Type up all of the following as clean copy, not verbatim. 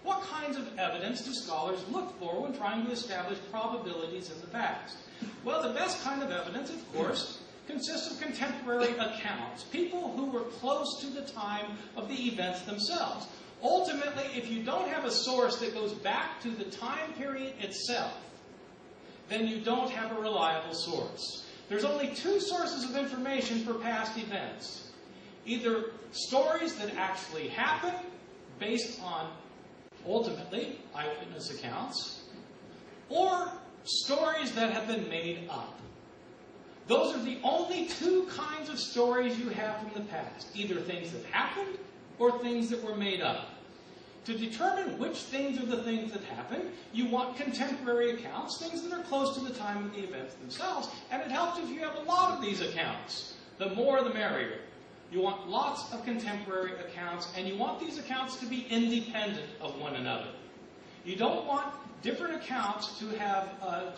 What kinds of evidence do scholars look for when trying to establish probabilities in the past? Well, the best kind of evidence, of course, consists of contemporary accounts, people who were close to the time of the events themselves. Ultimately, if you don't have a source that goes back to the time period itself, then you don't have a reliable source. There's only two sources of information for past events. Either stories that actually happened, based on, ultimately, eyewitness accounts, or stories that have been made up. Those are the only two kinds of stories you have from the past. Either things that happened, or things that were made up. To determine which things are the things that happened, you want contemporary accounts, things that are close to the time of the events themselves, and it helps if you have a lot of these accounts. The more, the merrier. You want lots of contemporary accounts, and you want these accounts to be independent of one another. You don't want different accounts to have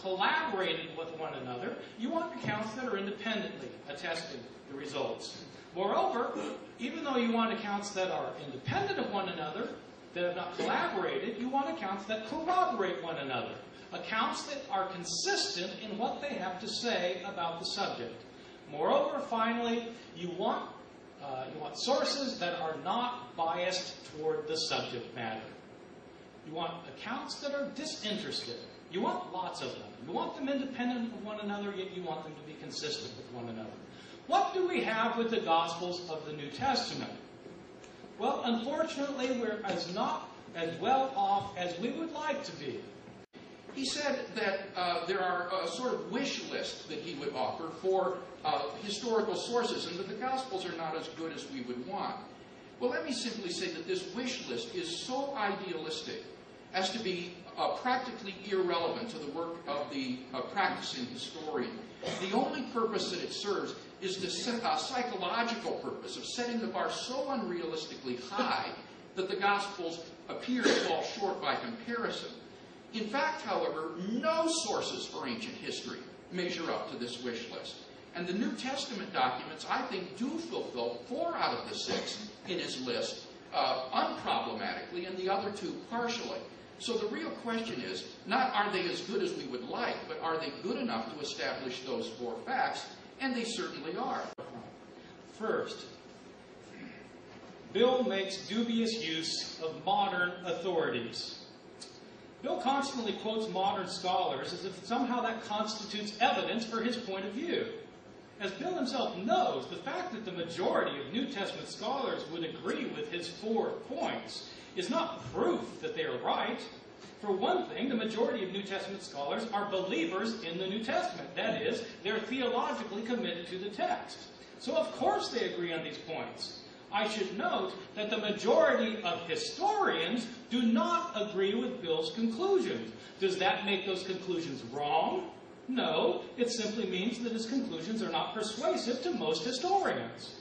collaborated with one another. You want accounts that are independently attesting the results. Moreover, even though you want accounts that are independent of one another, that have not collaborated, you want accounts that corroborate one another. Accounts that are consistent in what they have to say about the subject. Moreover, finally, you want sources that are not biased toward the subject matter. You want accounts that are disinterested. You want lots of them. You want them independent of one another, yet you want them to be consistent with one another. What do we have with the Gospels of the New Testament? Well, unfortunately, we're not as well off as we would like to be. He said that there are a sort of wish list that he would offer for historical sources, and that the Gospels are not as good as we would want. Well, let me simply say that this wish list is so idealistic as to be practically irrelevant to the work of the practicing historian. The only purpose that it serves is the psychological purpose of setting the bar so unrealistically high that the Gospels appear to fall short by comparison. In fact, however, no sources for ancient history measure up to this wish list. And the New Testament documents, I think, do fulfill 4 out of the 6 in his list unproblematically, and the other 2 partially. So the real question is, not are they as good as we would like, but are they good enough to establish those 4 facts? And they certainly are. First, Bill makes dubious use of modern authorities. Bill constantly quotes modern scholars as if somehow that constitutes evidence for his point of view. As Bill himself knows, the fact that the majority of New Testament scholars would agree with his 4 points is not proof that they are right. For one thing, the majority of New Testament scholars are believers in the New Testament. That is, they're theologically committed to the text. So of course they agree on these points. I should note that the majority of historians do not agree with Bill's conclusions. Does that make those conclusions wrong? No, it simply means that his conclusions are not persuasive to most historians.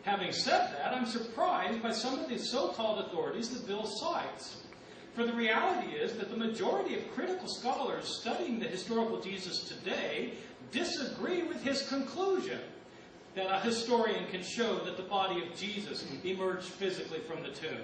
Having said that, I'm surprised by some of these so-called authorities that Bill cites. For the reality is that the majority of critical scholars studying the historical Jesus today disagree with his conclusion that a historian can show that the body of Jesus emerged physically from the tomb.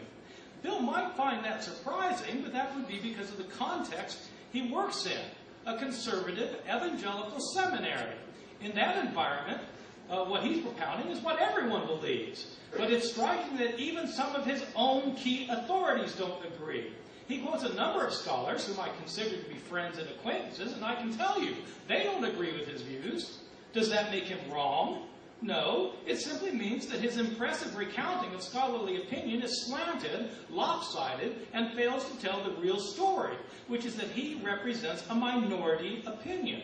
Bill might find that surprising, but that would be because of the context he works in, a conservative evangelical seminary. In that environment, what he's propounding is what everyone believes. But it's striking that even some of his own key authorities don't agree. He quotes a number of scholars whom I consider to be friends and acquaintances, and I can tell you, they don't agree with his views. Does that make him wrong? No, it simply means that his impressive recounting of scholarly opinion is slanted, lopsided, and fails to tell the real story, which is that he represents a minority opinion.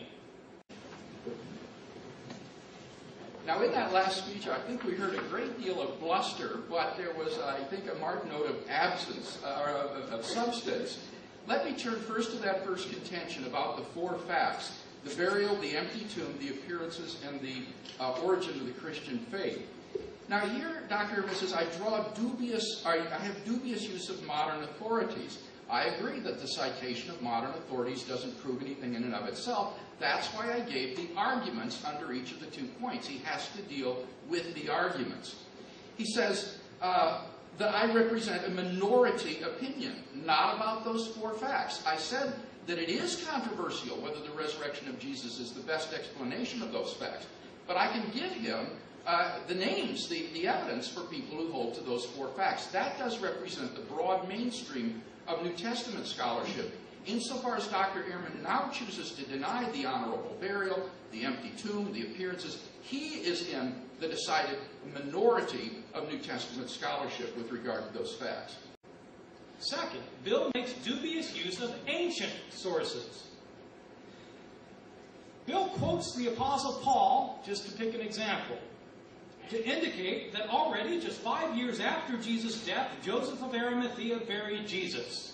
Now, in that last speech, I think we heard a great deal of bluster, but there was, I think, a marked note of absence, or of substance. Let me turn first to that first contention about the 4 facts: the burial, the empty tomb, the appearances, and the origin of the Christian faith. Now here, Dr. Ehrman says, I have dubious use of modern authorities. I agree that the citation of modern authorities doesn't prove anything in and of itself. That's why I gave the arguments under each of the 2 points. He has to deal with the arguments. He says, that I represent a minority opinion, not about those 4 facts. I said that it is controversial whether the resurrection of Jesus is the best explanation of those facts. But I can give him the names, the evidence for people who hold to those 4 facts. That does represent the broad mainstream of New Testament scholarship. Insofar as Dr. Ehrman now chooses to deny the honorable burial, the empty tomb, the appearances, he is in the decided minority of New Testament scholarship with regard to those facts. Second, Bill makes dubious use of ancient sources. Bill quotes the Apostle Paul, just to pick an example, to indicate that already just 5 years after Jesus' death, Joseph of Arimathea buried Jesus.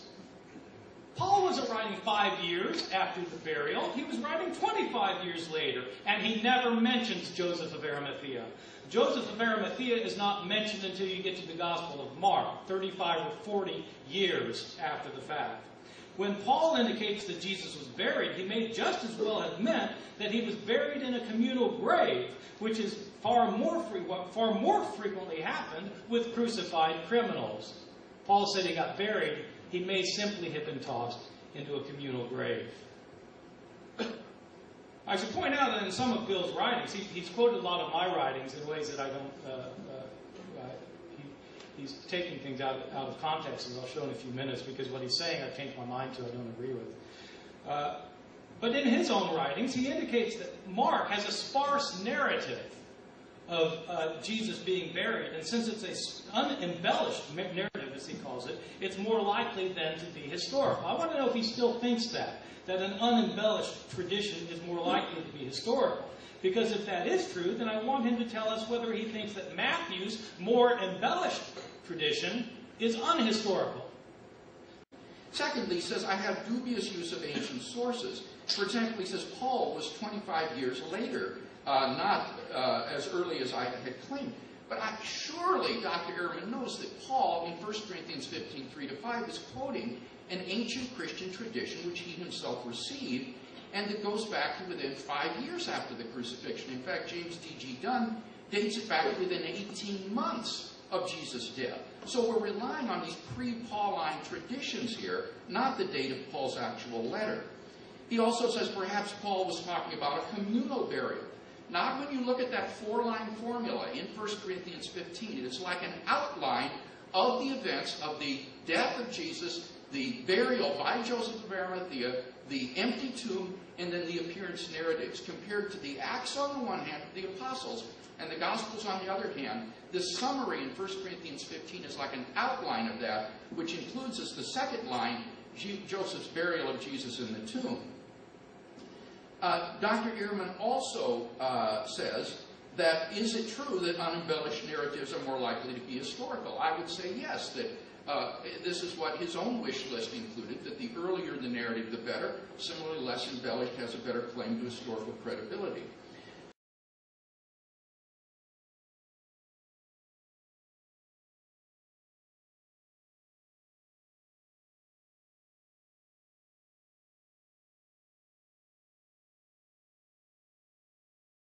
Paul wasn't writing 5 years after the burial. He was writing 25 years later, and he never mentions Joseph of Arimathea. Joseph of Arimathea is not mentioned until you get to the Gospel of Mark, 35 or 40 years after the fact. When Paul indicates that Jesus was buried, he may just as well have meant that he was buried in a communal grave, which is far more frequently happened with crucified criminals. Paul said he got buried. He may simply have been tossed into a communal grave. I should point out that in some of Bill's writings, he's quoted a lot of my writings in ways that I don't... he's taking things out of context, as I'll show in a few minutes, because what he's saying I've changed my mind to, I don't agree with. But in his own writings, he indicates that Mark has a sparse narrative of Jesus being buried, and since it's an unembellished narrative, as he calls it, it's more likely then to be historical. I want to know if he still thinks that an unembellished tradition is more likely to be historical. Because if that is true, then I want him to tell us whether he thinks that Matthew's more embellished tradition is unhistorical. Secondly, he says, I have dubious use of ancient sources. For example, he says Paul was 25 years later, not as early as I had claimed. But surely Dr. Ehrman knows that Paul, in 1 Corinthians 15, 3-5, is quoting an ancient Christian tradition which he himself received, and that goes back to within 5 years after the crucifixion. In fact, James D.G. Dunn dates it back to within 18 months of Jesus' death. So we're relying on these pre-Pauline traditions here, not the date of Paul's actual letter. He also says perhaps Paul was talking about a communal burial. Not when you look at that 4-line formula in 1 Corinthians 15. It is like an outline of the events of the death of Jesus, the burial by Joseph of Arimathea, the empty tomb, and then the appearance narratives, compared to the Acts on the one hand of the apostles and the Gospels on the other hand. This summary in 1 Corinthians 15 is like an outline of that, which includes as the second line, Joseph's burial of Jesus in the tomb. Dr. Ehrman also says that is it true that unembellished narratives are more likely to be historical? I would say yes, that this is what his own wish list included, that the earlier the narrative, the better. Similarly, less embellished has a better claim to historical credibility.